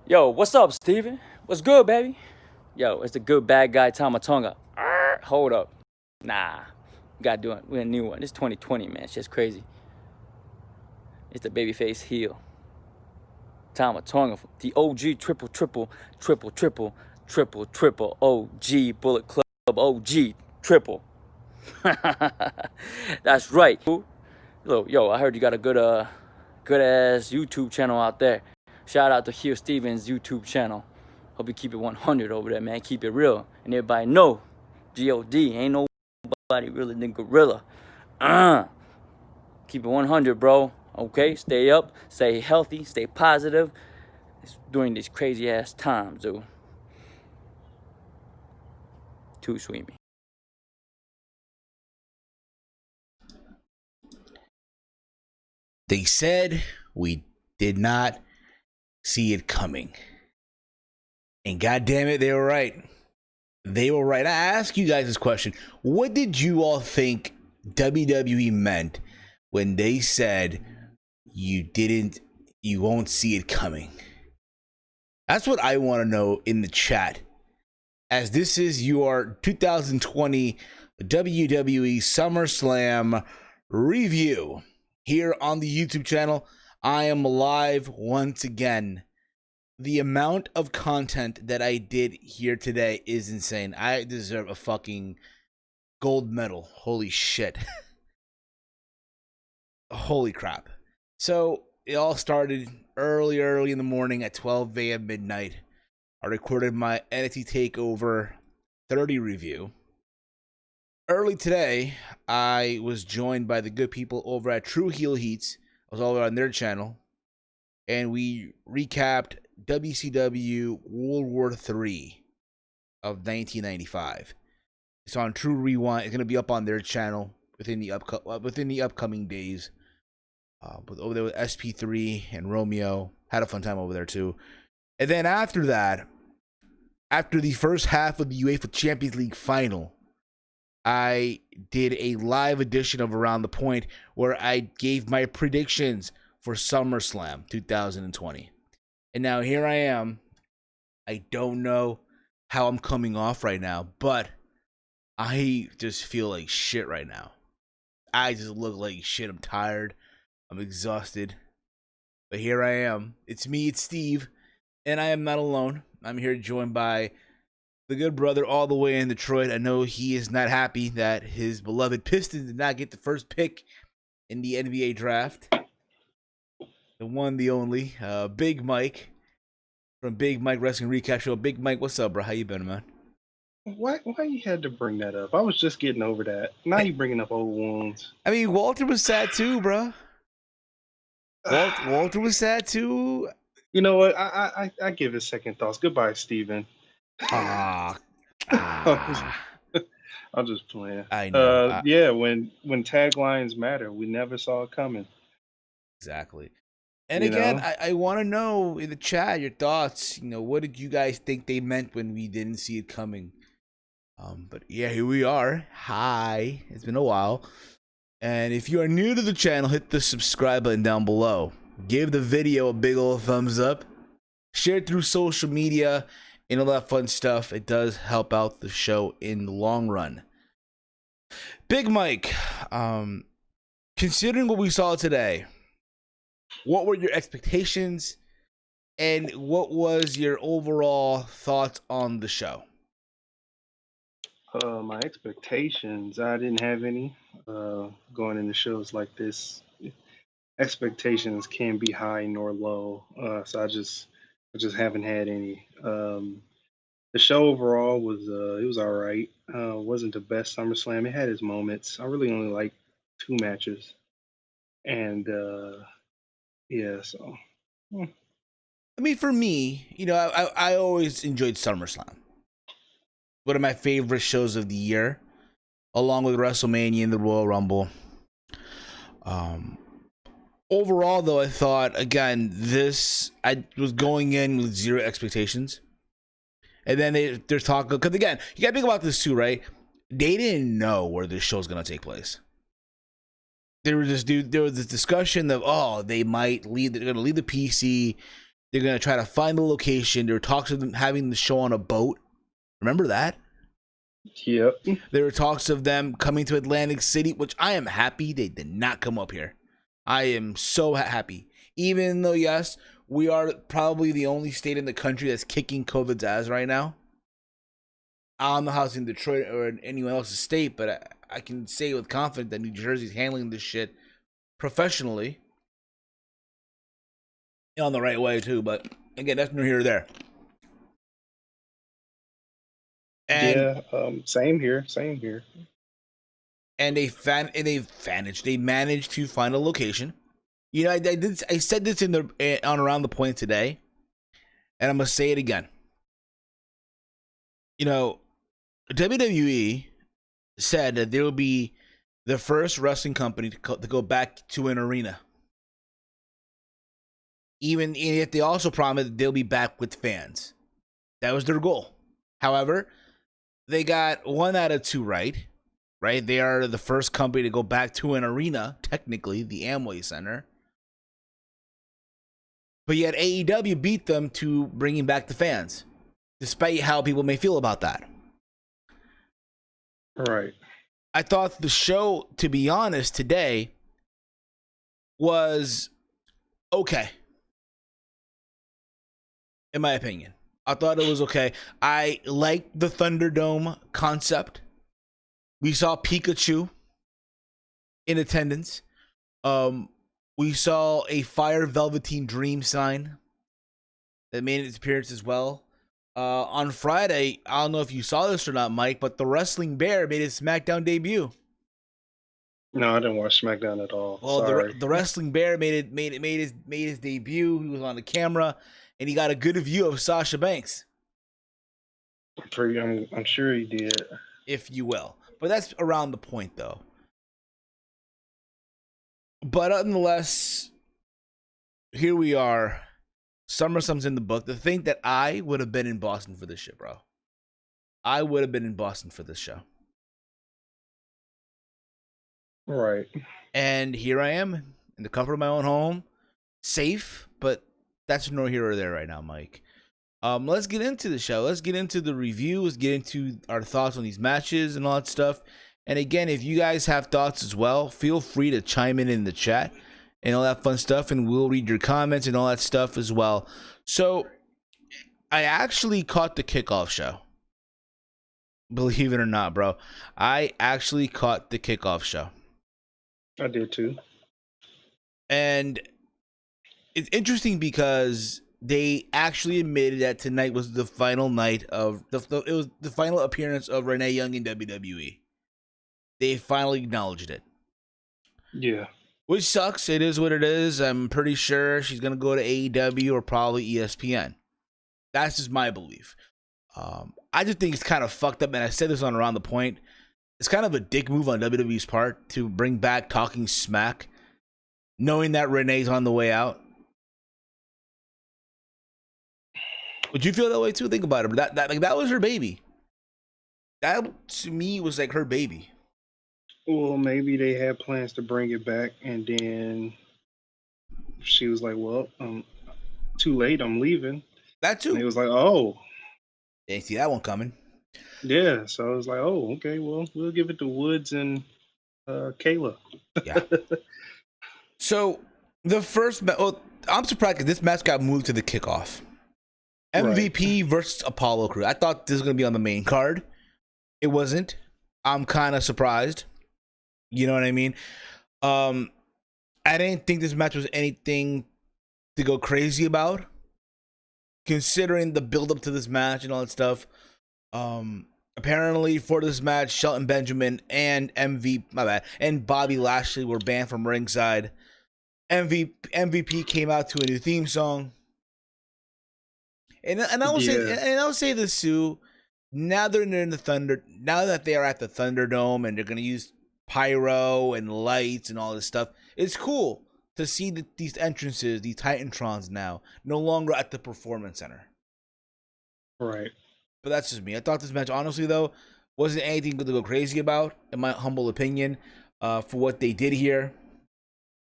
Yo, what's up, Steven? What's good, baby? Yo, it's the good bad guy Tamatonga. Hold up. Nah. We gotta do it. We're a new one. It's 2020, man. Shit's crazy. It's the babyface heel. Tamatonga. The OG triple OG Bullet Club OG triple. That's right. Yo, I heard you got a good ass YouTube channel out there. Shout out to Heel Stevens YouTube channel. Hope you keep it 100 over there, man. Keep it real. And everybody know, G.O.D. ain't nobody realer than Gorilla. Keep it 100, bro. Okay? Stay up. Stay healthy. Stay positive. During these crazy ass times, dude. Too sweet me. They said we did not see it coming. And goddamn it, they were right. They were right. I ask you guys this question. What did you all think WWE meant when they said you won't see it coming? That's what I want to know in the chat. As this is your 2020 WWE SummerSlam review here on the YouTube channel. I am live once again. The amount of content that I did here today is insane. I deserve a fucking gold medal. Holy shit. Holy crap. So it all started early in the morning at 12 a.m. midnight. I recorded my NXT TakeOver 30 review. Early today, I was joined by the good people over at True Heel Heats. I was over on their channel. And we recapped WCW World War III of 1995. It's on True Rewind. It's going to be up on their channel within the upcoming days. Over there with SP3 and Romeo. Had a fun time over there too. And then after that, after the first half of the UEFA Champions League final, I did a live edition of Around the Point where I gave my predictions for SummerSlam 2020. And now here I am. I don't know how I'm coming off right now, but I just feel like shit right now. I just look like shit. I'm tired. I'm exhausted. But here I am. It's me, it's Steve, and I am not alone. I'm here joined by the good brother all the way in Detroit. I know he is not happy that his beloved Pistons did not get the first pick in the NBA draft. The one, the only, Big Mike from Big Mike Wrestling Recap Show. Big Mike, what's up, bro? How you been, man? Why you had to bring that up? I was just getting over that. Now you bringing up old wounds. I mean, Walter was sad too, bro. Walter was sad too. You know what? I give it second thoughts. Goodbye, Steven. I'm just playing. I know. Yeah, when taglines matter, we never saw it coming. Exactly. And again, I want to know in the chat your thoughts. You know, what did you guys think they meant when we didn't see it coming? But yeah, here we are. Hi, it's been a while. And if you are new to the channel, hit the subscribe button down below. Give the video a big old thumbs up. Share it through social media and all that fun stuff. It does help out the show in the long run. Big Mike, considering what we saw today, what were your expectations and what was your overall thoughts on the show? My expectations, I didn't have any. Going into shows like this, expectations can be high nor low. So I just haven't had any. The show overall was it was all right. Wasn't the best SummerSlam. It had its moments. I really only liked two matches, and yeah. So, I mean, for me, you know, I always enjoyed SummerSlam. One of my favorite shows of the year, along with WrestleMania and the Royal Rumble. Overall, though, I thought, again, I was going in with zero expectations. And then they're talking, because again, you got to think about this too, right? They didn't know where this show's going to take place. There was this discussion of, they're going to leave the PC They're going to try to find the location. There were talks of them having the show on a boat. Remember that? Yep. There were talks of them coming to Atlantic City, which I am happy they did not come up here. I am so happy. Even though, yes, we are probably the only state in the country that's kicking COVID's ass right now. I don't know how it's in Detroit or in anyone else's state, but I can say with confidence that New Jersey's handling this shit professionally. On the right way, too, but again, that's neither here or there. And same here. Same here. And they managed to find a location. You know, I said this on Around the Point today, and I'm gonna say it again. You know, WWE said that they will be the first wrestling company to go back to an arena. Even if they also promised they'll be back with fans. That was their goal. However, they got 1 out of 2 right? They are the first company to go back to an arena, technically, the Amway Center. But yet AEW beat them to bringing back the fans, despite how people may feel about that. Right. I thought the show, to be honest, today was okay. In my opinion. I thought it was okay. I liked the Thunderdome concept. We saw Pikachu in attendance. We saw a Fire Velveteen Dream sign that made its appearance as well. On Friday, I don't know if you saw this or not, Mike, but the Wrestling Bear made his SmackDown debut. No, I didn't watch SmackDown at all. Well, Sorry. the Wrestling Bear made his debut. He was on the camera, and he got a good view of Sasha Banks. I'm sure he did. If you will. But that's around the point, though. But nonetheless, here we are. SummerSlam's in the book. To think that I would have been in Boston for this shit, bro. I would have been in Boston for this show. Right. And here I am in the comfort of my own home. Safe, but that's nor here or there right now, Mike. Let's get into the show. Let's get into the review. Let's get into our thoughts on these matches and all that stuff. And again, if you guys have thoughts as well, feel free to chime in the chat and all that fun stuff, and we'll read your comments and all that stuff as well. So, I actually caught the kickoff show. Believe it or not, bro. I actually caught the kickoff show. I did too. And it's interesting because they actually admitted that tonight was the final night of it was the final appearance of Renee Young in WWE. They finally acknowledged it. Yeah. Which sucks. It is what it is. I'm pretty sure she's going to go to AEW or probably ESPN. That's just my belief. I just think it's kind of fucked up, and I said this on Around the Point. It's kind of a dick move on WWE's part to bring back Talking Smack, knowing that Renee's on the way out. Would you feel that way too? Think about it. But that was her baby. That to me was like her baby. Well, maybe they had plans to bring it back, and then she was like, "Well, too late. I'm leaving." That too. And it was like, "Oh, they didn't see that one coming." Yeah. So I was like, "Oh, okay. Well, we'll give it to Woods and Kayla." Yeah. So the first, I'm surprised because this match got moved to the kickoff. MVP versus Apollo Crews. I thought this was gonna be on the main card. It wasn't. I'm kind of surprised. You know what I mean? I didn't think this match was anything to go crazy about, considering the build up to this match and all that stuff. Apparently for this match, Shelton Benjamin and and Bobby Lashley were banned from ringside. MVP came out to a new theme song. And I will say this too. Now they're in the Thunder. Now that they are at the Thunderdome and they're gonna use pyro and lights and all this stuff, it's cool to see these entrances, these Titantrons now no longer at the Performance Center. Right. But that's just me. I thought this match, honestly though, wasn't anything to go crazy about, in my humble opinion. For what they did here,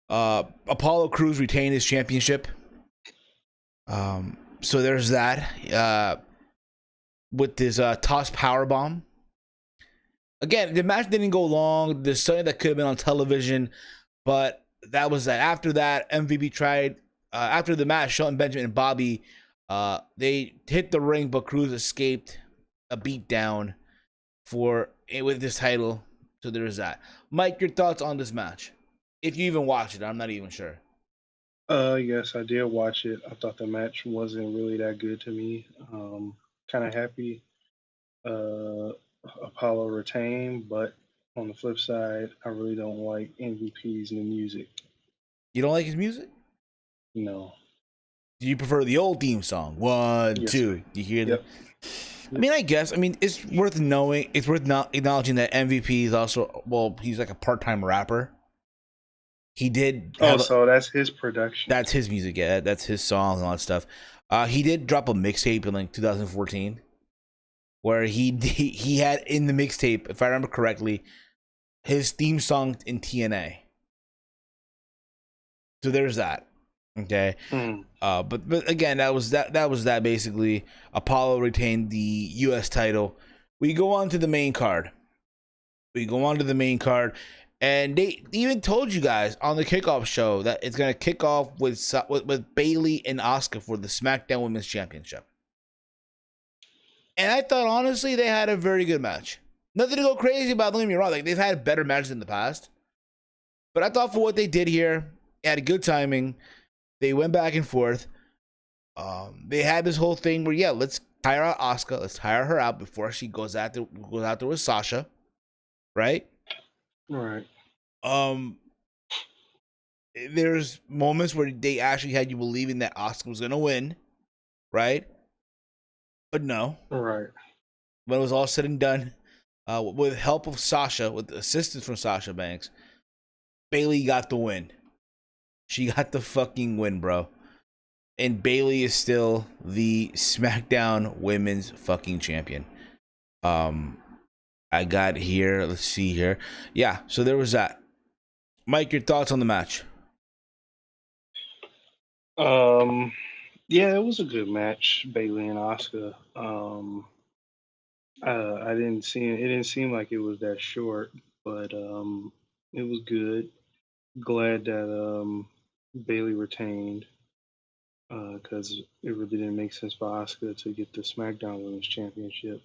Apollo Crews retained his championship. So there's that. With this toss power bomb. Again, the match didn't go long. There's something that could have been on television, but that was that. After that, MVP tried. After the match, Shelton Benjamin and Bobby, they hit the ring, but Cruz escaped a beatdown with this title. So there's that. Mike, your thoughts on this match? If you even watched it, I'm not even sure. Yes, I did watch it. I thought the match wasn't really that good to me. Kind of happy uh, Apollo retained, but on the flip side, I really don't like MVP's new music. You don't like his music? No. Do you prefer the old theme song? One, Yes, two. sir. You hear Yep. I mean, I guess. I mean, it's worth knowing. It's worth not acknowledging that MVP is also, well, he's like a part-time rapper. He did. So that's his production. That's his music. Yeah, that's his songs and all that stuff. He did drop a mixtape in like 2014, where he had in the mixtape, if I remember correctly, his theme song in TNA. So there's that. Okay. But again, that was that basically. Apollo retained the US title. We go on to the main card. And they even told you guys on the kickoff show that it's gonna kick off with Bayley and Asuka for the SmackDown Women's Championship. And I thought honestly they had a very good match. Nothing to go crazy about. Don't get me wrong. Like they've had better matches in the past, but I thought for what they did here, it had good timing. They went back and forth. They had this whole thing where let's tire out Asuka. Let's tire her out before she goes out there with Sasha, right? Right. There's moments where they actually had you believing that Asuka was gonna win, right? But no. Right. When it was all said and done, with help of Sasha, with assistance from Sasha Banks, Bayley got the win. She got the fucking win, bro. And Bayley is still the SmackDown Women's fucking champion. I got here. Let's see here. Yeah, so there was that. Mike, your thoughts on the match? Yeah, it was a good match, Bayley and Asuka. I didn't see it. It didn't seem like it was that short, but it was good. Glad that Bayley retained, because it really didn't make sense for Asuka to get the SmackDown Women's Championship,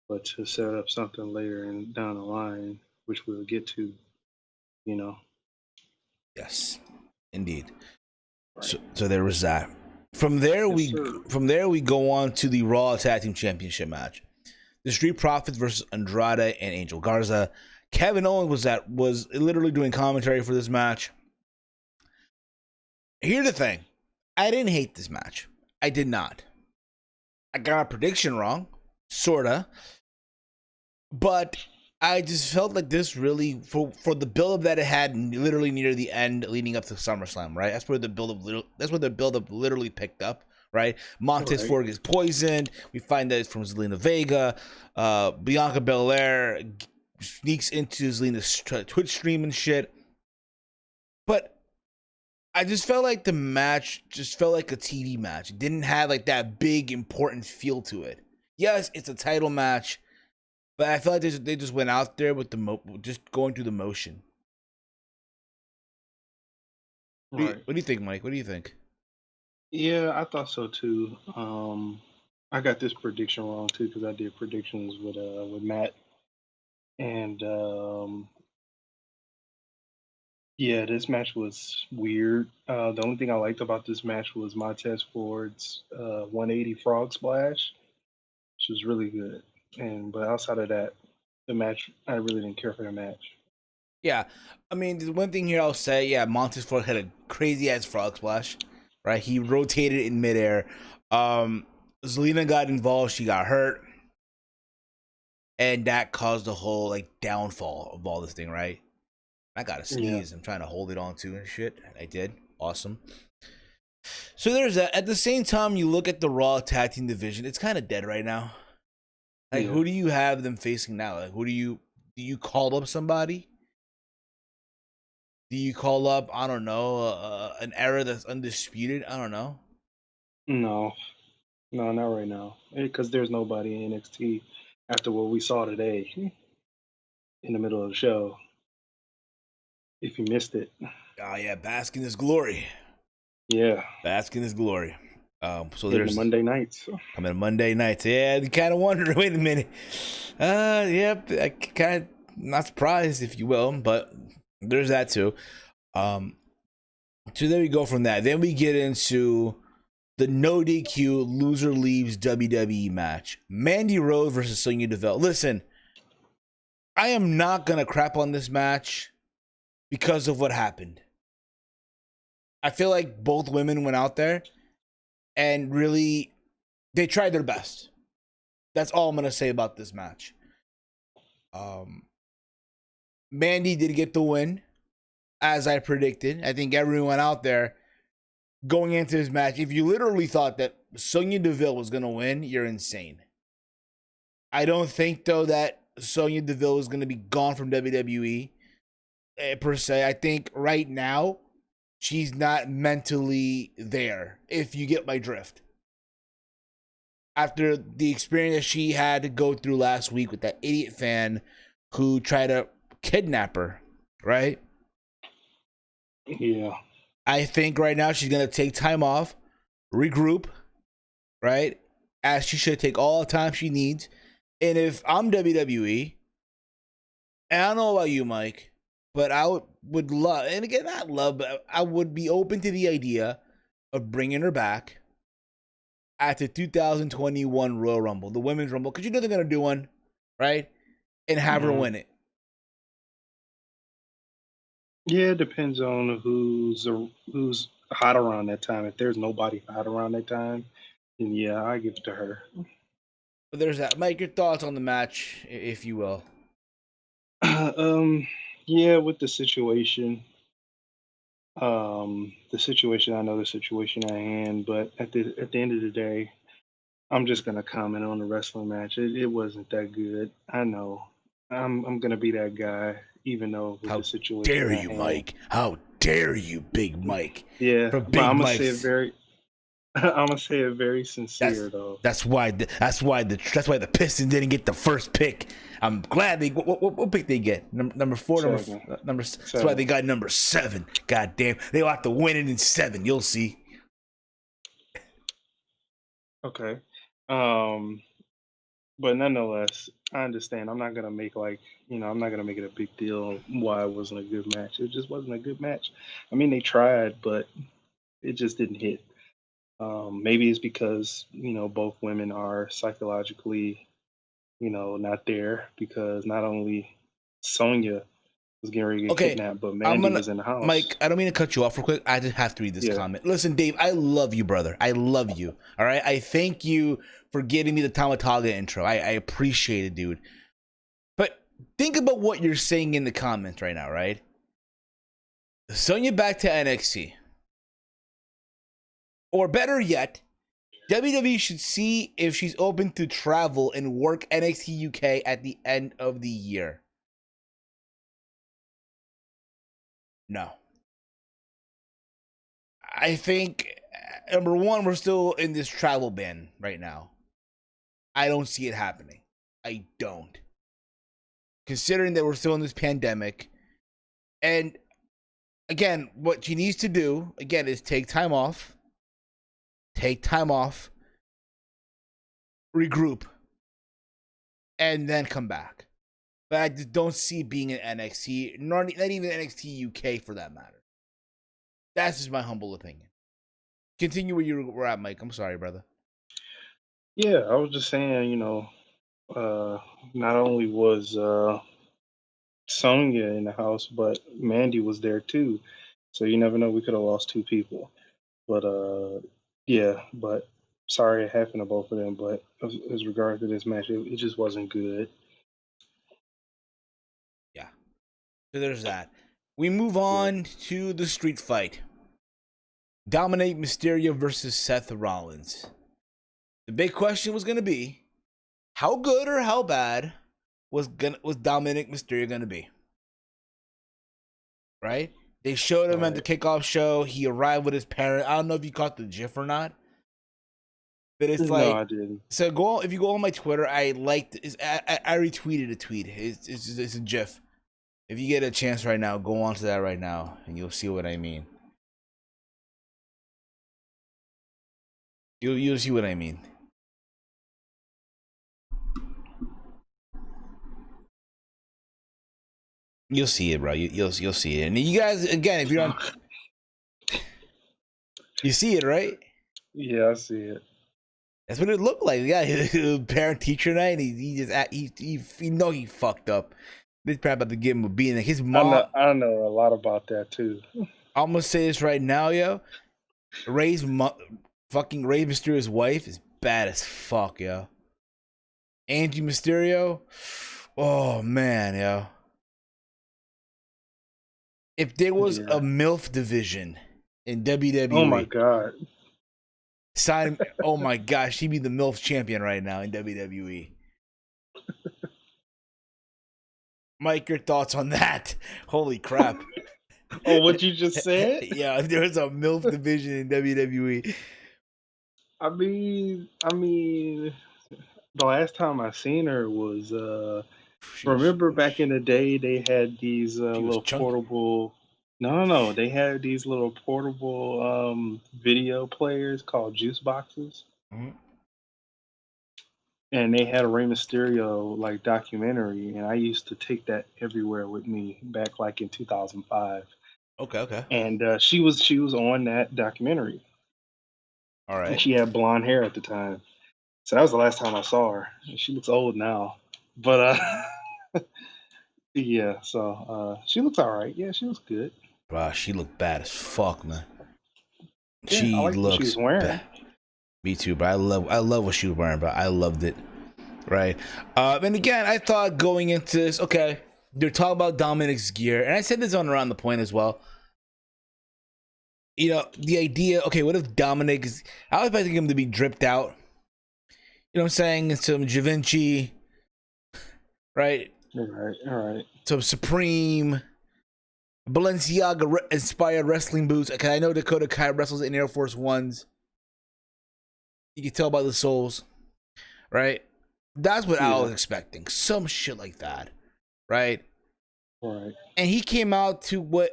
but to set up something later and down the line, which we'll get to, you know. Yes, indeed. Right. So there was that. From there we go on to the Raw Tag Team Championship match. The Street Profits versus Andrade and Angel Garza. Kevin Owens was literally doing commentary for this match. Here's the thing. I didn't hate this match. I did not. I got a prediction wrong. Sorta. But I just felt like this really, for the build-up that it had literally near the end leading up to SummerSlam, right? That's where the build-up literally picked up, right? Montez Ford gets poisoned. We find that it's from Zelina Vega. Bianca Belair sneaks into Zelina's Twitch stream and shit. But I just felt like the match just felt like a TV match. It didn't have like that big important feel to it. Yes, it's a title match, but I feel like they just went out there with just going through the motion. Right. What do you think, Mike? What do you think? Yeah, I thought so too. I got this prediction wrong too because I did predictions with Matt, and yeah, this match was weird. The only thing I liked about this match was Montez Ford's 180 frog splash, which was really good. But outside of that, the match, I really didn't care for the match. Yeah, I mean, the one thing here I'll say, yeah, Montez Ford had a crazy ass frog splash, right? He rotated in midair. Zelina got involved; she got hurt, and that caused the whole like downfall of all this thing, right? I gotta sneeze. Yeah. I'm trying to hold it on to and shit. I did. Awesome. So there's that. At the same time, you look at the Raw Tag Team division; it's kind of dead right now. Like, who do you have them facing now? Like, do you call up somebody? Do you call up, I don't know, an era that's undisputed? I don't know. No, no, not right now. Because there's nobody in NXT after what we saw today in the middle of the show. If you missed it, Oh yeah, bask in his glory. yeah, Bask in his glory. So hitting the there's Monday nights. coming Monday nights. Yeah, you kind of wonder. Wait a minute. Yep. I kind of not surprised, if you will, but there's that too. So there we go from that. Then we get into the no DQ loser leaves WWE match. Mandy Rose versus Sonya Deville. Listen, I am not gonna crap on this match because of what happened. I feel like both women went out there and really they tried their best. That's all I'm gonna say about this match. Mandy did get the win, as I predicted. I think everyone out there going into this match, if you literally thought that Sonya Deville was gonna win, you're insane. I don't think though that Sonya Deville is gonna be gone from WWE per se. I think right now she's not mentally there. If you get my drift. After the experience that she had to go through last week with that idiot fan who tried to kidnap her, right? Yeah, I think right now she's going to take time off, regroup, right? As she should take all the time she needs. And if I'm WWE, and I don't know about you, Mike, but I would love, and again, not love, but I would be open to the idea of bringing her back at the 2021 Royal Rumble, the Women's Rumble, because you know they're going to do one, right? And have her win it. yeah. It depends on who's hot around that time. If there's nobody hot around that time, then yeah, I give it to her. But there's that. Mike, your thoughts on the match, if you will. Yeah, with the situation. I know the situation at hand, but at the end of the day, I'm just gonna comment on the wrestling match. It wasn't that good. I know. I'm gonna be that guy, even though with How the situation dare at you, hand. Mike? How dare you, Big Mike? Yeah, For but Big I'm gonna say it Mike's. very. I'm gonna say it very That's sincere though. that's why the Pistons didn't get the first pick. I'm glad they what pick they get number 4 Seven, number that's why seven. they got number 7. God damn, they'll have to win it in 7. You'll see. Okay. Um, but nonetheless, I understand. I'm not gonna make I'm not gonna make it a big deal why it wasn't a good match. It just wasn't a good match. I mean, they tried, but it just didn't hit. Maybe it's because both women are psychologically not there because not only Sonya was getting ready to get Okay, kidnapped, but I'm Mandy gonna was in the house. Mike. I don't mean to cut you off real quick. I just have to read this Yeah. comment. Listen, Dave, I love you, brother. I love you. All right, I thank you for getting me the Tamataga intro. I appreciate it, dude. But think about what you're saying in the comments right now, right? Sonya back to NXT. Or better yet, WWE should see if she's open to travel and work NXT UK at the end of the year. No. I think, number one, we're still in this travel ban right now. I don't see it happening. I don't. Considering that we're still in this pandemic. And again, what she needs to do, again, is take time off. Take time off. Regroup. And then come back. But I just don't see being in NXT, not even NXT UK for that matter. That's just my humble opinion. Continue where you were at, Mike. I'm sorry, brother. Yeah, I was just saying, not only was Sonya in the house, but Mandy was there too. So you never know. We could have lost two people. But yeah. But sorry it happened to both of them. But as regards to this match, it just wasn't good. Yeah. So there's that. We move Yeah. on to the street fight. Dominic Mysterio versus Seth Rollins. The big question was going to be, how good or how bad was Dominic Mysterio going to be? Right? They showed him All at the right. kickoff show. He arrived with his parents. I don't know if you caught the GIF or not, But it's No, like, I didn't. so if you go on my Twitter, I retweeted a tweet. It's a GIF. If you get a chance right now, go on to that right now, and you'll see what I mean. You'll see what I mean. You'll see it, bro. You'll see it. And you guys, again, if you're on, you see it, right? Yeah, I see it. That's what it looked like. Yeah, parent teacher night. He know he fucked up. This probably about to give him a beating. Like his mom. I know a lot about that too. I'm gonna say this right now, yo. Fucking Rey Mysterio's wife is bad as fuck, yo. Angie Mysterio. Oh man, yo. If there was a MILF division in WWE, oh my god, oh my gosh, she'd be the MILF champion right now in WWE. Mike, your thoughts on that? Holy crap. Oh, what you just said? Yeah, if there was a MILF division in WWE. I mean, the last time I seen her was remember back in the day they had these little portable. No, they had these little portable video players called juice boxes. Mm-hmm. And they had a Rey Mysterio like documentary, and I used to take that everywhere with me back like in 2005. Okay. And she was on that documentary. All right. And she had blonde hair at the time, so that was the last time I saw her. She looks old now, but yeah. So she looks all right. Yeah, she looks good. Bro, she looked bad as fuck, man. Yeah, she I like looks what she was wearing. bad. Me too, but I love what she was wearing, bro. I loved it. Right. And again, I thought going into this, okay, they're talking about Dominic's gear, and I said this on Around the Point as well. You know, the idea, okay, what if Dominic is, I was expecting him to be dripped out. You know what I'm saying? Some Givenchy, right? All right. Some Supreme, Balenciaga inspired wrestling boots. Okay, I know Dakota Kai wrestles in Air Force Ones. You can tell by the soles, right? That's what I was expecting. Some shit like that, right? Right. And he came out to what,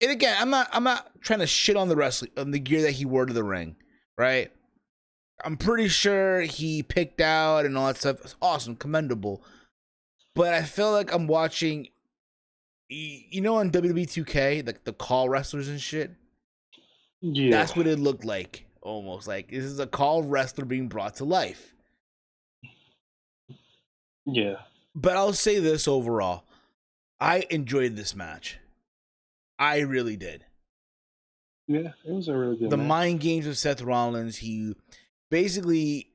and again, I'm not trying to shit on the wrestling, on the gear that he wore to the ring, right? I'm pretty sure he picked out and all that stuff. It's awesome, commendable. But I feel like I'm watching, you know, on WWE 2K, like the call wrestlers and shit. Yeah. That's what it looked like, almost like this is a call wrestler being brought to life. Yeah. But I'll say this overall. I enjoyed this match. I really did. Yeah, it was a really good The match. mind games of Seth Rollins. He basically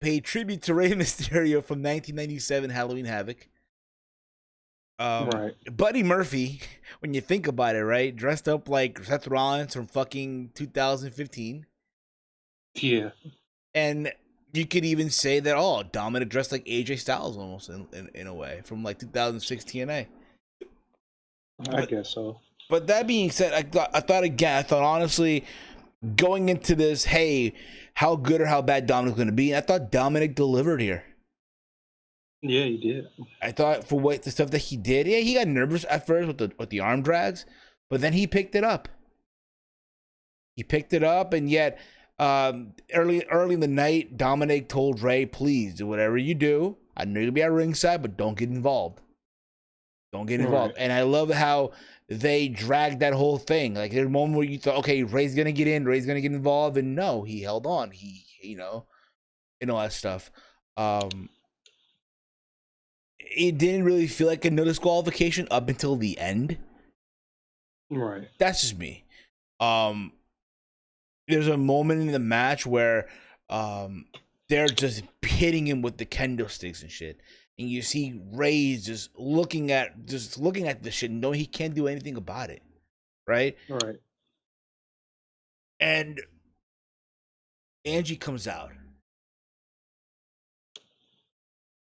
paid tribute to Rey Mysterio from 1997 Halloween Havoc. Right. Buddy Murphy, when you think about it, right? Dressed up like Seth Rollins from fucking 2015. Yeah. And you could even say that, oh, Dominic dressed like AJ Styles almost in a way from like 2006 TNA. I guess so. But that being said, I thought honestly, going into this, hey, how good or how bad Dominic's going to be? And I thought Dominic delivered here. Yeah, he did. I thought for what the stuff that he did, yeah, he got nervous at first with the arm drags, but then he picked it up. And yet early in the night, Dominic told Rey, please do whatever you do. I know you'll be at ringside, but don't get involved. Right. And I love how they dragged that whole thing. Like there's a moment where you thought, okay, Rey's gonna get in, Rey's gonna get involved, and no, he held on. He and all that stuff. It didn't really feel like a no disqualification up until the end. Right. That's just me. There's a moment in the match where they're just hitting him with the kendo sticks and shit. And you see Rey just looking at the shit and knowing he can't do anything about it. Right? Right. And Angie comes out.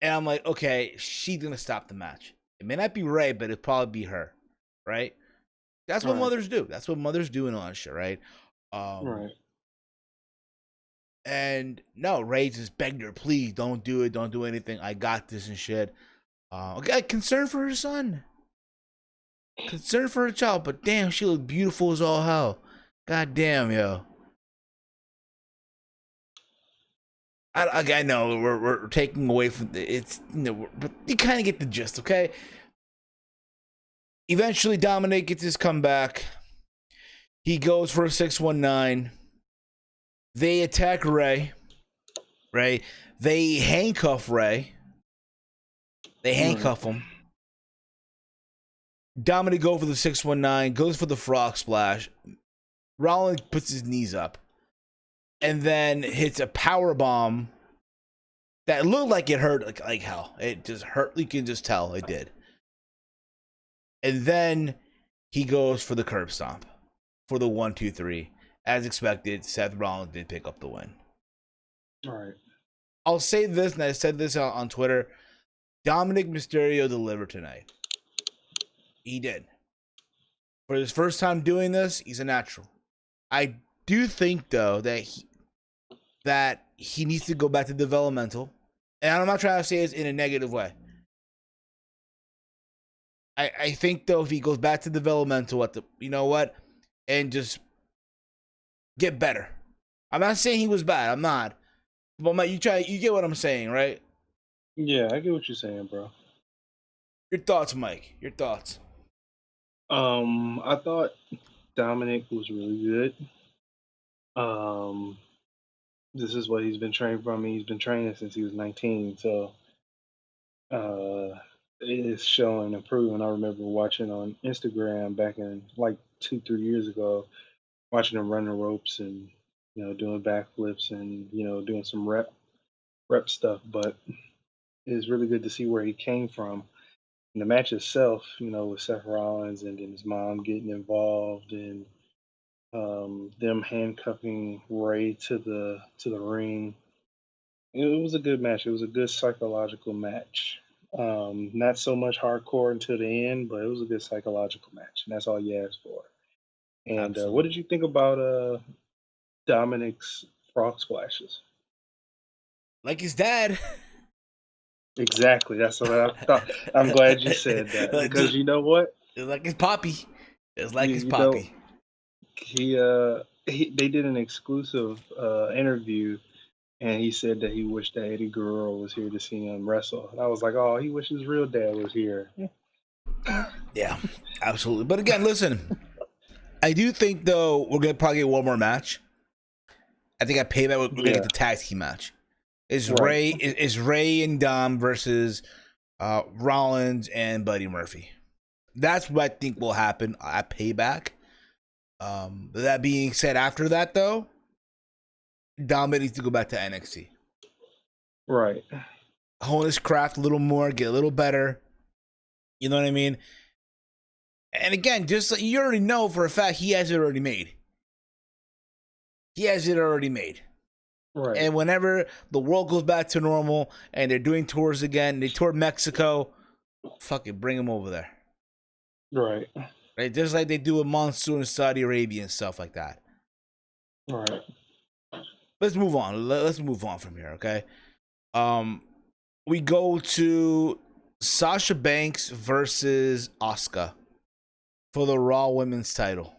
And I'm like, okay, she's going to stop the match. It may not be Rey, but it'll probably be her. Right? That's what mothers do. That's what mothers do and all that shit, right? Right. And no, Ray just begged her, please don't do it, don't do anything. I got this and shit. Okay, concern for her son. Concern for her child, but damn, she looked beautiful as all hell. God damn, yo. I know we're taking away from it's, but you kind of get the gist, okay? Eventually, Dominic gets his comeback. He goes for a 619. They attack Ray. They handcuff Ray. They handcuff him. Dominic goes for the 619, goes for the frog splash. Rollins puts his knees up and then hits a power bomb that looked like it hurt like hell. It just hurt. You can just tell it did. And then he goes for the curb stomp for the 1-2-3. As expected, Seth Rollins did pick up the win. All right. I'll say this, and I said this on Twitter. Dominic Mysterio delivered tonight. He did. For his first time doing this, he's a natural. I do think, though, that he needs to go back to developmental. And I'm not trying to say it in a negative way. I think, though, if he goes back to developmental and just get better. I'm not saying he was bad. I'm not. But Mike, you get what I'm saying, right? Yeah, I get what you're saying, bro. Your thoughts, Mike. Your thoughts. I thought Dominic was really good. This is what he's been trained from. He's been training since he was 19, so it is showing improvement. I remember watching on Instagram back in like 2-3 years ago, watching him run the ropes and doing backflips and doing some rep stuff. But it's really good to see where he came from. And the match itself, with Seth Rollins and then his mom getting involved and them handcuffing Ray to the ring. It was a good match. It was a good psychological match. Not so much hardcore until the end, but it was a good psychological match, and that's all you asked for. And what did you think about Dominic's frog splashes? Like his dad. Exactly. That's what I thought. I'm glad you said that because you know what? It's like his poppy. It's like his You poppy. They did an exclusive interview, and he said that he wished that Eddie Guerrero was here to see him wrestle. And I was like, oh, he wishes his real dad was here. Yeah, absolutely. But again, listen, I do think though we're gonna probably get one more match. I think at Payback we're gonna get the tag team match. Is Ray and Dom versus Rollins and Buddy Murphy. That's what I think will happen at Payback. That being said, after that though, Dom needs to go back to NXT. Right. Hone his craft a little more, get a little better. You know what I mean? And again, just like you already know for a fact, he has it already made. Right. And whenever the world goes back to normal and they're doing tours again, they tour Mexico, fuck it, bring him over there. Right. Just like they do with Monsoon in Saudi Arabia and stuff like that. Right. Let's move on. Let's move on from here, okay? We go to Sasha Banks versus Asuka for the Raw Women's title.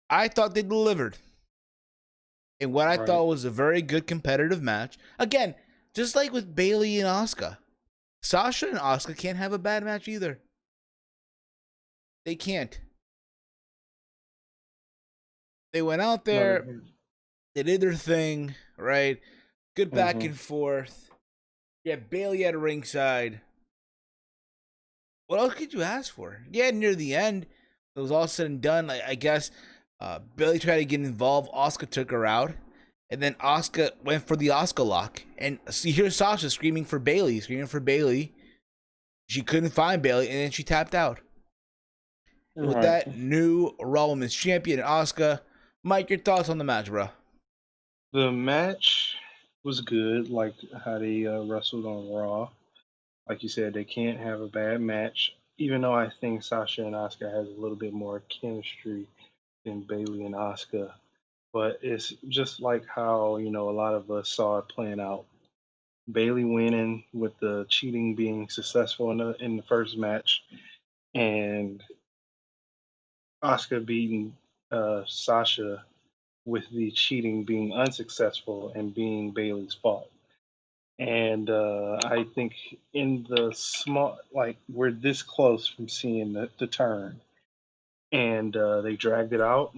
I thought they delivered in what I thought was a very good competitive match. Again, just like with Bayley and Asuka, Sasha and Asuka can't have a bad match either. They can't. They went out there, they did their thing, right? Good back and forth. Yeah, Bayley at ringside. What else could you ask for? Yeah, near the end, it was all said and done. I guess Bayley tried to get involved. Asuka took her out. And then Asuka went for the Asuka lock. And you hear Sasha screaming for Bayley. She couldn't find Bayley, and then she tapped out. Right. With that, new Raw Women's Champion, Asuka. Mike, your thoughts on the match, bro? The match was good, like how they wrestled on Raw. Like you said, they can't have a bad match, even though I think Sasha and Asuka has a little bit more chemistry than Bayley and Asuka. But it's just like how, a lot of us saw it playing out. Bailey winning with the cheating being successful in the first match, and Oscar beating Sasha with the cheating being unsuccessful and being Bailey's fault. And I think in the small, like we're this close from seeing the turn, and they dragged it out.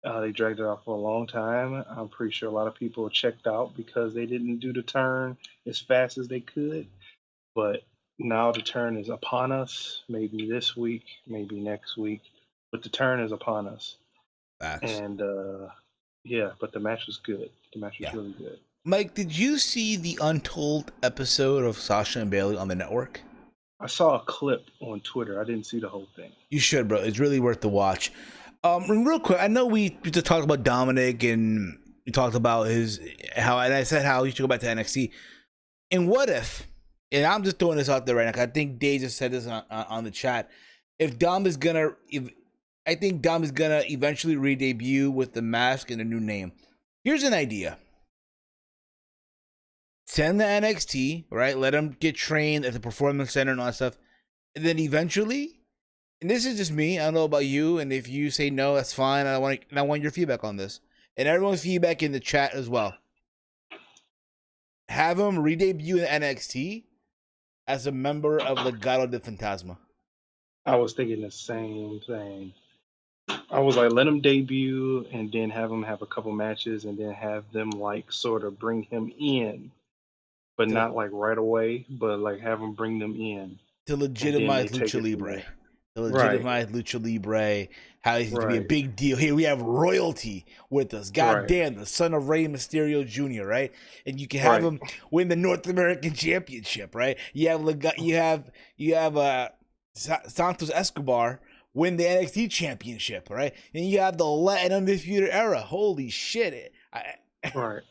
They dragged it out for a long time. I'm pretty sure a lot of people checked out because they didn't do the turn as fast as they could. But now the turn is upon us. Maybe this week, maybe next week, but the turn is upon us. Facts. And yeah, but the match was good. The match was Yeah. really good. Mike, did you see the Untold episode of Sasha and Bailey on the network? I saw a clip on Twitter. I didn't see the whole thing. You should, bro. It's really worth the watch. Real quick, I know we just talked about Dominic and we talked about and I said how he should go back to NXT. And what if, and I'm just throwing this out there right now, I think Dave just said this on the chat. I think Dom is gonna eventually re-debut with the mask and a new name. Here's an idea. Send the NXT, right? Let him get trained at the Performance Center and all that stuff. And then eventually, and this is just me, I don't know about you, and if you say no, that's fine. I want your feedback on this. And everyone's feedback in the chat as well. Have him re-debut in NXT as a member of Legado del Fantasma. I was thinking the same thing. I was like, let him debut and then have him have a couple matches and then have them like sort of bring him in, but not like right away, but like have him bring them in to legitimize Lucha Libre. To legitimize Lucha Libre, how he's going to be a big deal. Here we have royalty with us. God damn, the son of Rey Mysterio Jr., right? And you can have him win the North American Championship, right? You have Santos Escobar win the NXT Championship, right? And you have the Latin Undisputed Era. Holy shit. Right.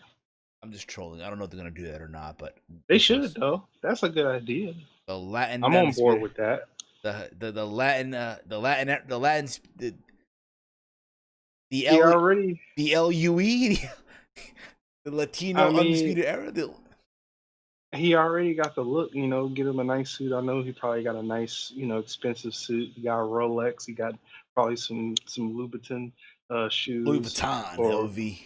I'm just trolling. I don't know if they're going to do that or not, but they should, though. That's a good idea. The Latin I'm on board with that. The LUE, the Latino Undisputed Era. He already got the look, get him a nice suit. I know he probably got a nice, expensive suit. He got a Rolex. He got probably some Louboutin shoes. Louis Vuitton, LV.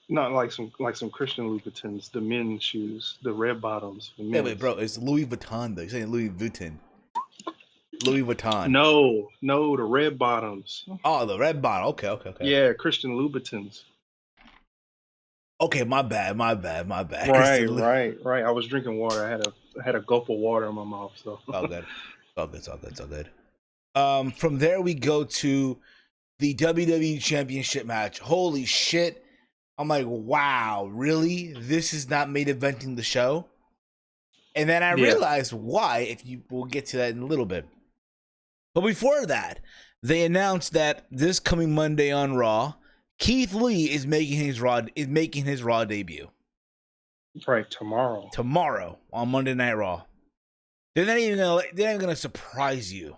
Not like some Christian Louboutins, the men's shoes, the red bottoms. Yeah, wait, bro, it's Louis Vuitton though. You're saying Louis Vuitton. Louis Vuitton. No, the red bottoms. Oh, the red bottom. Okay. Yeah, Christian Louboutins. Okay, my bad. Right. I was drinking water. I had a gulp of water in my mouth. So all good. From there we go to the WWE Championship match. Holy shit! I'm like, wow, really? This is not main eventing the show. And then I realized why. We'll get to that in a little bit. But before that, they announced that this coming Monday on Raw, Keith Lee is making his Raw debut. Right, tomorrow. Tomorrow on Monday Night Raw. They're not even gonna surprise you.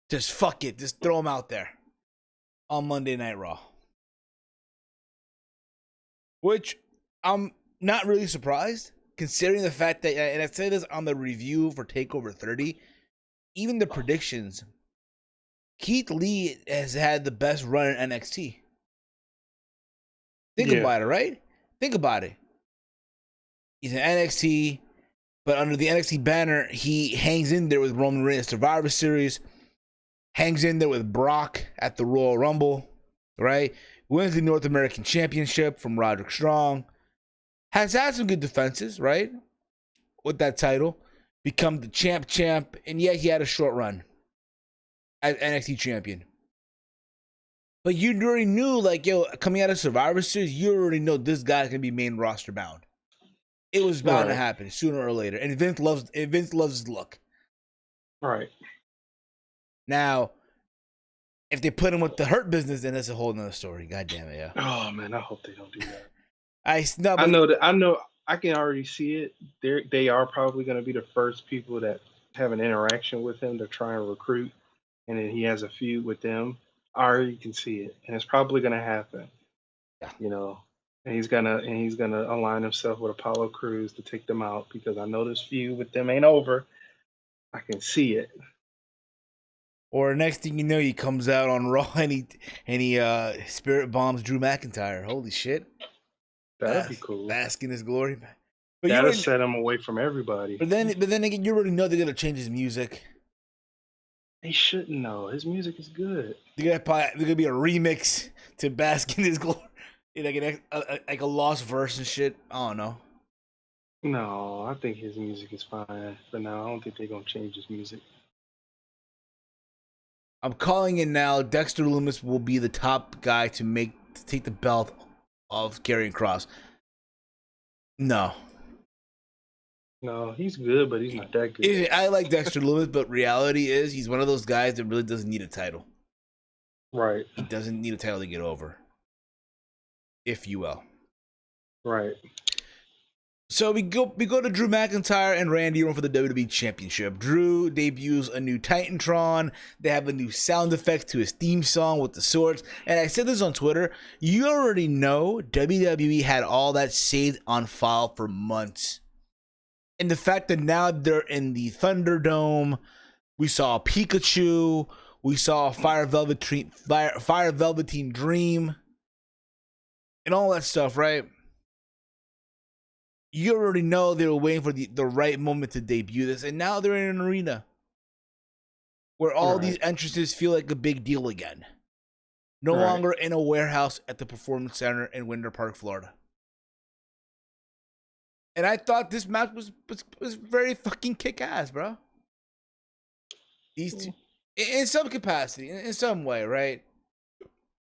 Just fuck it. Just throw him out there on Monday Night Raw. Which I'm not really surprised, considering the fact that, and I said this on the review for TakeOver 30, even the predictions, Keith Lee has had the best run in NXT. Think about it, right? Think about it. He's in NXT, but under the NXT banner, he hangs in there with Roman Reigns Survivor Series, hangs in there with Brock at the Royal Rumble, right? Wins the North American Championship from Roderick Strong. Has had some good defenses, right? With that title. Become the champ. And yet he had a short run as NXT champion. But you already knew, coming out of Survivor Series, you already know this guy's going to be main roster bound. It was bound to happen sooner or later. And Vince loves his look. Right. Now, if they put him with the Hurt Business, then that's a whole nother story. God damn it, yeah. Oh man, I hope they don't do that. I know. I can already see it. They are probably going to be the first people that have an interaction with him to try and recruit, and then he has a feud with them. I already can see it, and it's probably gonna happen. Yeah. You know, and he's gonna align himself with Apollo Crews to take them out because I know this feud with them ain't over. I can see it. Or next thing you know, he comes out on Raw and he spirit bombs Drew McIntyre. Holy shit! That'd be cool. Bask in his glory. But That'll set him away from everybody. But then again, you already know they're gonna change his music. They shouldn't know. His music is good. They're gonna be a remix to Bask in His Glory, like a lost verse and shit. I don't know. No, I think his music is fine. But no, I don't think they're gonna change his music. I'm calling it now. Dexter Lumis will be the top guy to take the belt of Karrion Kross. No. No, he's good, but he's not that good. I like Dexter Lumis, but reality is he's one of those guys that really doesn't need a title. Right. He doesn't need a title to get over, if you will. Right. So we go to Drew McIntyre and Randy Orton for the WWE Championship. Drew debuts a new Titantron. They have a new sound effect to his theme song with the swords. And I said this on Twitter. You already know WWE had all that saved on file for months. And the fact that now they're in the Thunderdome, we saw Pikachu, we saw Fire Velveteen Dream, and all that stuff, right? You already know they were waiting for the right moment to debut this, and now they're in an arena where all these entrances feel like a big deal again. No longer in a warehouse at the Performance Center in Winter Park, Florida. And I thought this match was very fucking kick-ass, bro. These two, in some capacity, in some way, right?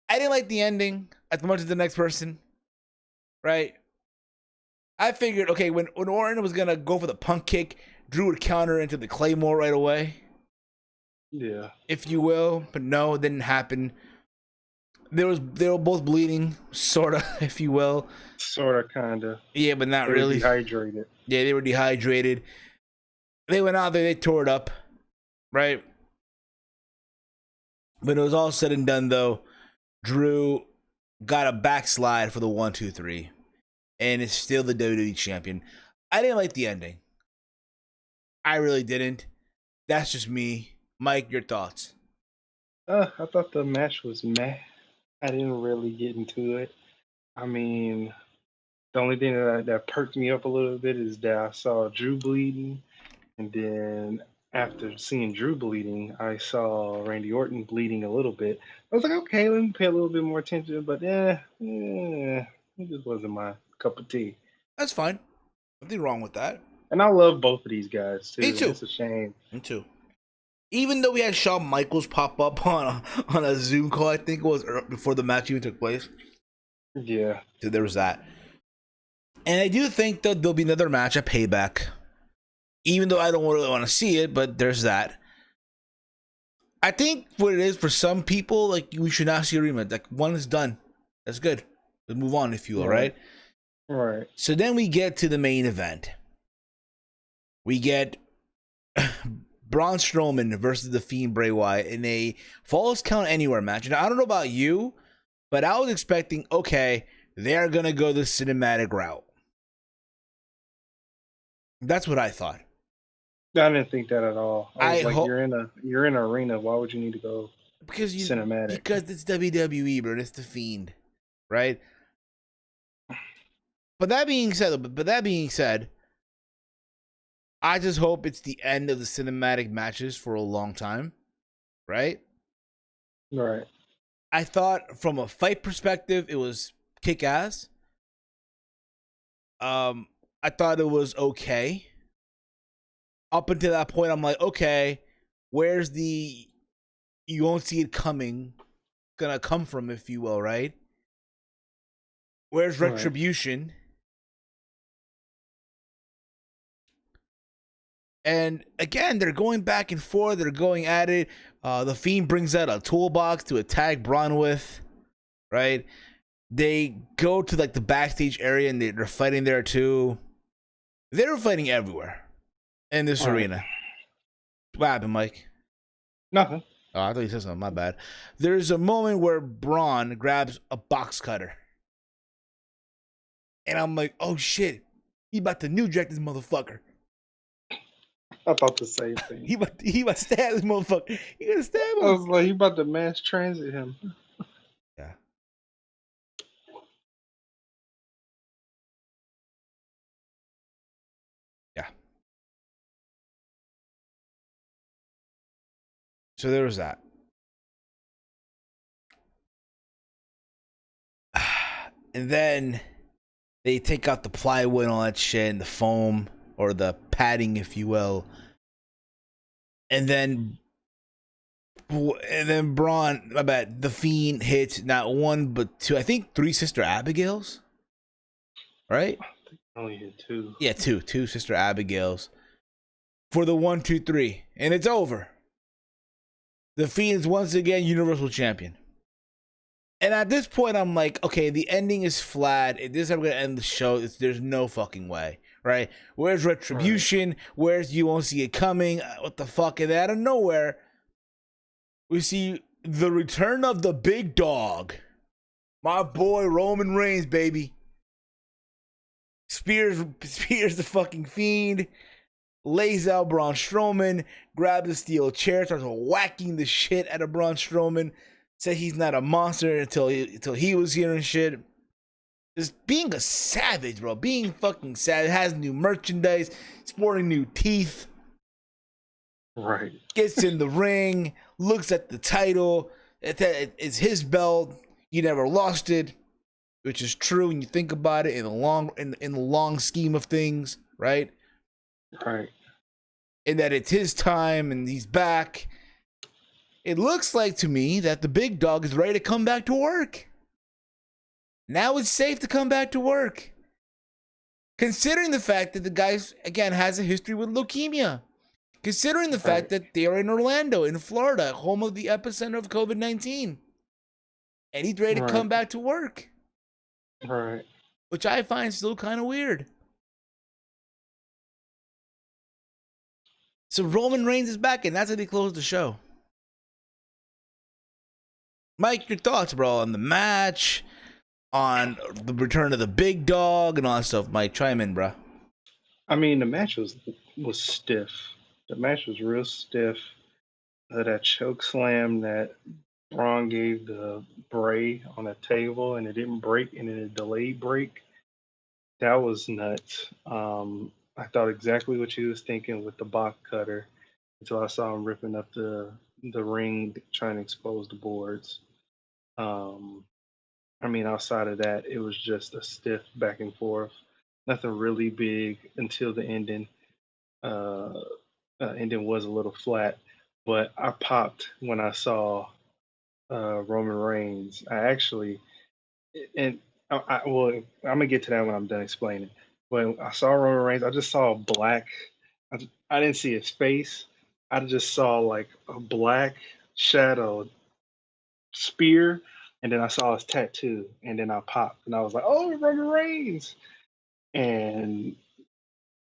I didn't like the ending as much as the next person, right? I figured, okay, when Orton was gonna go for the punk kick, Drew would counter into the Claymore right away. Yeah. If you will. But no, it didn't happen. They were both bleeding, sorta, if you will. Sorta, kinda. Yeah, but not really. Dehydrated. Yeah, they were dehydrated. They went out there, they tore it up, right? When it was all said and done, though, Drew got a backslide for the 1, 2, 3. And is still the WWE champion. I didn't like the ending. I really didn't. That's just me. Mike, your thoughts? I thought the match was meh. I didn't really get into it. I mean, the only thing that perked me up a little bit is that I saw Drew bleeding, and then after seeing Drew bleeding, I saw Randy Orton bleeding a little bit. I was like, okay, let me pay a little bit more attention, but it just wasn't my cup of tea. That's fine. Nothing wrong with that. And I love both of these guys too. Me too. It's a shame. Me too. Even though we had Shawn Michaels pop up on a Zoom call, I think it was before the match even took place. Yeah. So there was that. And I do think that there'll be another match at Payback. Even though I don't really want to see it, but there's that. I think what it is for some people, like, we should not see a rematch. Like, one is done. That's good. Let's move on, if you will, right? Right. So then we get to the main event. We get Braun Strowman versus The Fiend Bray Wyatt in a Falls Count Anywhere match. And I don't know about you, but I was expecting, okay, they're going to go the cinematic route. That's what I thought. I didn't think that at all. I was like, you're in an arena. Why would you need to go cinematic? Because it's WWE, bro. It's The Fiend, right? But that being said, I just hope it's the end of the cinematic matches for a long time, right? Right. I thought from a fight perspective, it was kick-ass. I thought it was okay. Up until that point, I'm like, okay, where's the you won't see it coming gonna come from, if you will, right? Where's Retribution? And again, they're going back and forth. They're going at it. The Fiend brings out a toolbox to attack Braun with, right? They go to like the backstage area and they're fighting there too. They were fighting everywhere in this arena. What happened, Mike? Nothing. Oh, I thought you said something. My bad. There's a moment where Braun grabs a box cutter. And I'm like, oh shit. He about to New Jack this motherfucker. I thought the same thing. He about to stab this motherfucker. He gonna stab him. I was like, he about to mass transit him. Yeah. Yeah. So there was that. And then they take out the plywood and all that shit and the foam or the padding, if you will. And then Braun, my bad, the Fiend hits not one but two, I think 3 Sister Abigails. Right? I only hit 2. Yeah, 2 Sister Abigails for the 1, 2, 3. And it's over. The Fiend is once again Universal Champion. And at this point, I'm like, okay, the ending is flat. If this is how we're going to end the show, there's no fucking way, right? Where's Retribution? Right. Where's You Won't See It Coming? What the fuck? And out of nowhere, we see the return of the big dog. My boy, Roman Reigns, baby. Spears the fucking Fiend. Lays out Braun Strowman. Grabs a steel chair. Starts whacking the shit out of Braun Strowman. Said he's not a monster until he was here and shit. Just being a savage, bro. Being fucking savage. Has new merchandise. Sporting new teeth. Right. Gets in the ring. Looks at the title. It's his belt. You never lost it. Which is true when you think about it in the long scheme of things, right? Right. And that it's his time and he's back. It looks like to me that the big dog is ready to come back to work. Now it's safe to come back to work. Considering the fact that the guy, again, has a history with leukemia. Considering the fact that they are in Orlando, in Florida, home of the epicenter of COVID-19. And he's ready to come back to work. Right. Which I find still kind of weird. So Roman Reigns is back, and that's how they close the show. Mike, your thoughts, bro, on the match, on the return of the big dog, and all that stuff. Mike, chime in, bro. I mean, the match was stiff. The match was real stiff. That choke slam that Braun gave the Bray on a table, and it didn't break, and then a delayed break. That was nuts. I thought exactly what you was thinking with the box cutter until I saw him ripping up the ring, trying to expose the boards. I mean, outside of that, it was just a stiff back and forth. Nothing really big until the ending. Ending was a little flat, but I popped when I saw Roman Reigns. Well, I'm gonna get to that when I'm done explaining. When I saw Roman Reigns, I just saw black. I didn't see his face. I just saw like a black shadow spear, and then I saw his tattoo, and then I popped, and I was like, "Oh, Roman Reigns!" And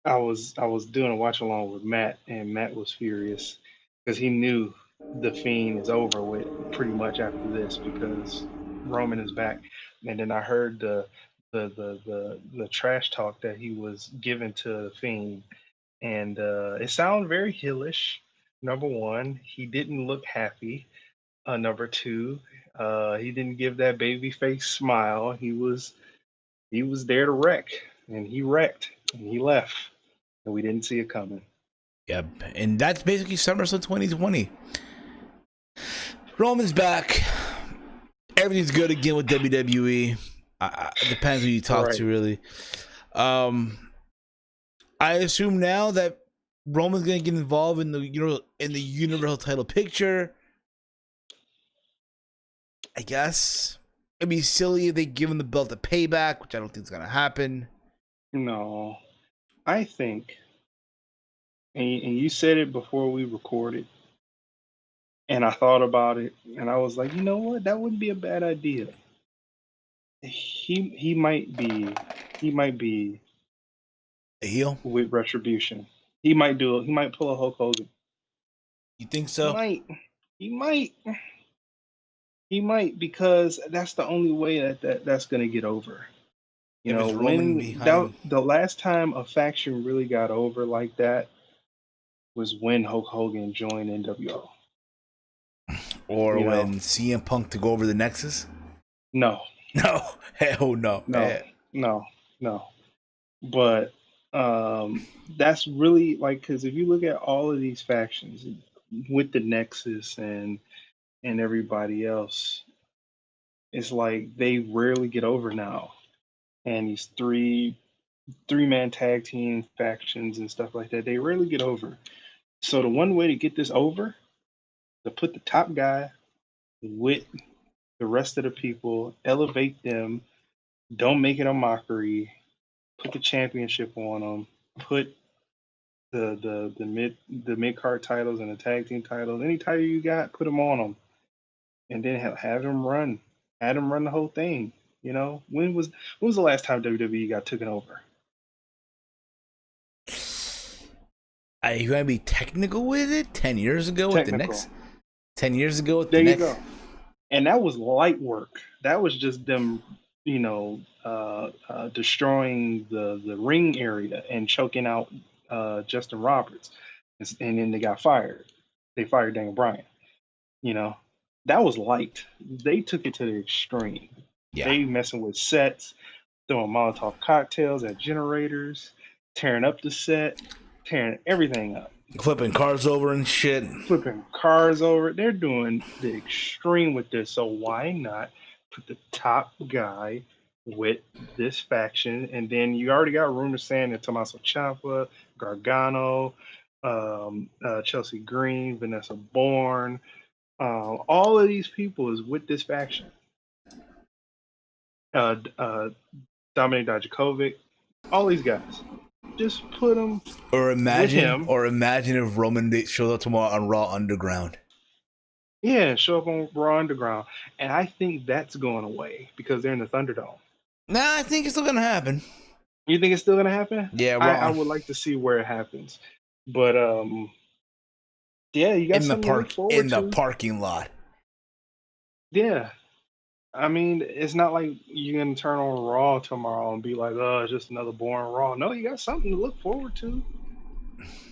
I was doing a watch along with Matt, and Matt was furious because he knew the Fiend is over with pretty much after this because Roman is back. And then I heard the trash talk that he was giving to the Fiend, and it sounded very heelish. Number one, he didn't look happy. Number two, he didn't give that baby face smile. He was there to wreck, and he wrecked, and he left, and we didn't see it coming. Yep, and that's basically SummerSlam 2020. Roman's back. Everything's good again with WWE. It depends who you talk to, really. I assume now that Roman's gonna get involved in the Universal title picture. I guess it'd be silly if they give him the belt to payback, which I don't think is gonna happen. No, I think, and you said it before we recorded, and I thought about it, and I was like, you know what? That wouldn't be a bad idea. He might be a heel with Retribution. He might pull a Hulk Hogan. You think so? Might. He might. He might because that's the only way that's gonna get over. You If know, it's Roman when behind, the last time a faction really got over like that was when Hulk Hogan joined NWO. or You know, when CM Punk took over the Nexus. no, No, hell no. no, no, no. But that's really like because if you look at all of these factions with the Nexus and everybody else, it's like they rarely get over now. And these three-man tag team factions and stuff like that, they rarely get over. So the one way to get this over, to put the top guy with the rest of the people, elevate them, don't make it a mockery, put the championship on them, put the mid card titles and the tag team titles, any title you got, put them on them, and then have them run, have them run the whole thing. You know, when was the last time WWE got taken over? You gotta be technical with it. 10 years ago with the Technical. next. 10 years ago with There the you next. go. And that was light work. That was just them, destroying the ring area and choking out Justin Roberts, and then they got fired. They fired Daniel Bryan. You know, that was light. They took it to the extreme. Yeah, They messing with sets, throwing Molotov cocktails at generators, tearing up the set, tearing everything up, flipping cars over and shit. flipping cars over. They're doing the extreme with this. So why not put the top guy with this faction? And then you already got rumors saying that Tommaso Ciampa, Gargano, Chelsea Green, Vanessa Bourne, all of these people is with this faction. Dominic Dijakovic, all these guys. Just put them Or with imagine, him. if Roman shows up tomorrow on Raw Underground. Yeah, show up on Raw Underground. And I think that's going away because they're in the Thunderdome. Nah, I think it's still gonna happen. You think it's still going to happen? Yeah, I Raw would like to see where it happens. But yeah, you got in the something to look park forward in the to. parking lot. Yeah. I mean, it's not like you're going to turn on Raw tomorrow and be like, oh, it's just another boring Raw. No, you got something to look forward to.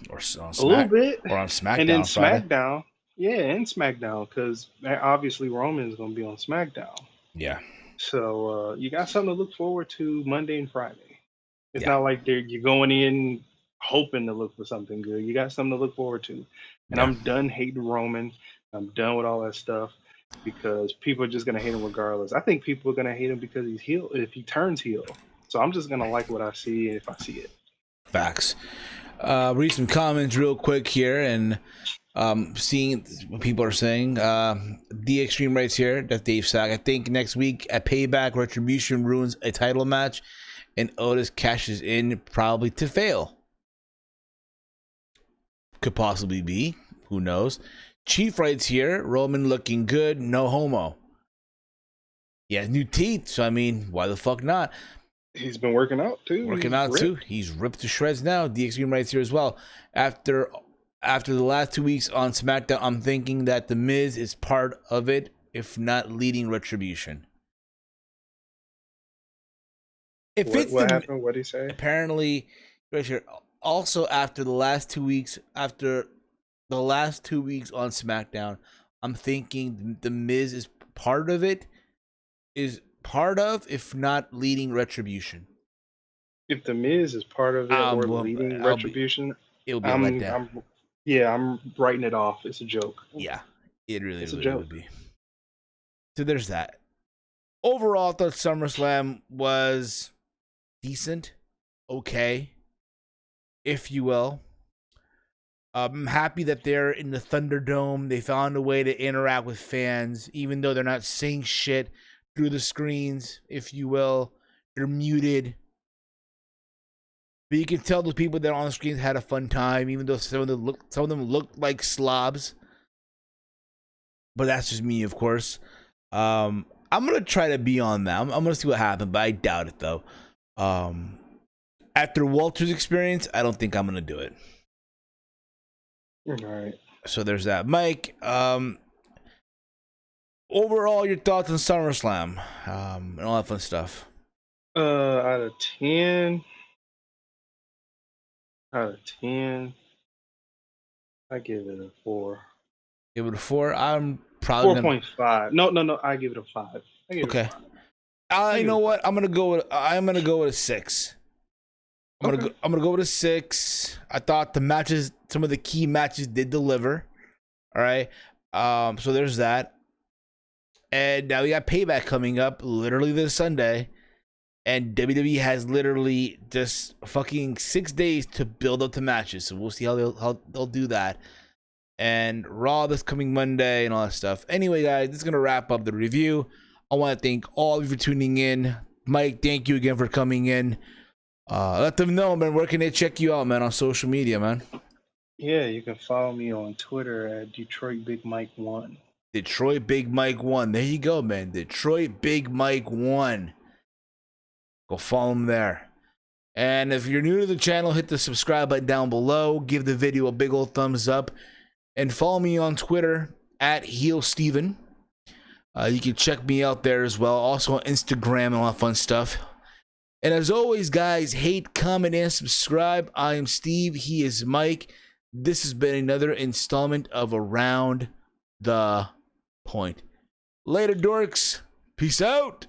Or on A little Smack, bit. or on And then SmackDown Friday. SmackDown. Yeah, and SmackDown because obviously Roman is going to be on SmackDown. Yeah, So you got something to look forward to Monday and Friday. It's yeah, not like you're going in hoping to look for something good. You got something to look forward to. And yeah. I'm done hating Roman. I'm done with all that stuff because people are just gonna hate him regardless. I think people are gonna hate him because he's heel if he turns heel. So I'm just gonna like what I see if I see it. Facts. Read some comments real quick here and seeing what people are saying. The Extreme writes here, that's Dave Sack. I think next week at Payback, Retribution ruins a title match and Otis cashes in, probably to fail. Could possibly be. Who knows? Chief writes here, Roman looking good, no homo. He has new teeth, so I mean, why the fuck not? He's been working out too. Working out too. He's ripped to shreds now. The Extreme writes here as well. After the last 2 weeks on SmackDown, I'm thinking that The Miz is part of it, if not leading Retribution. If it's What happened? What did he say? apparently, right here, also after the last 2 weeks, on SmackDown, I'm thinking The Miz is part of it, if not leading Retribution. If the Miz is part of it or leading Retribution, It'll be a letdown. I'm writing it off. It's a joke. Yeah, it really It's a joke. would be. So there's that. Overall, I thought SummerSlam was decent, okay, if you will. I'm happy that they're in the Thunderdome. They found a way to interact with fans, even though they're not saying shit through the screens, if you will. They're muted. But you can tell the people that are on the screens had a fun time, even though some of them looked like slobs. But that's just me, of course. I'm gonna try to be on that. I'm gonna see what happens, but I doubt it though. After Walter's experience, I don't think I'm gonna do it. All right. So there's that. Mike, overall, your thoughts on SummerSlam, and all that fun stuff. Out of 10, I give it a 4. Give it a 4. I'm probably gonna. 4.5. No. I give it a 5. I give it Okay. a 5. You know what? I'm gonna go with a 6. I'm gonna go with a 6. I thought the matches, some of the key matches, did deliver. All right. So there's that. And now we got Payback coming up literally this Sunday. And WWE has literally just fucking 6 days to build up the matches. So we'll see how they'll do that. And Raw this coming Monday and all that stuff. Anyway, guys, this is going to wrap up the review. I want to thank all of you for tuning in. Mike, thank you again for coming in. Let them know, man. Where can they check you out, man, on social media, man? Yeah, you can follow me on Twitter at Detroit Big Mike 1. Detroit Big Mike 1. There you go, man. Detroit Big Mike 1. Go follow him there. And if you're new to the channel, hit the subscribe button down below. Give the video a big old thumbs up. And follow me on Twitter at HeelSteven. You can check me out there as well. Also on Instagram and all that fun stuff. And as always, guys, hate, comment, and subscribe. I am Steve. He is Mike. This has been another installment of Around the Point. Later, dorks. Peace out.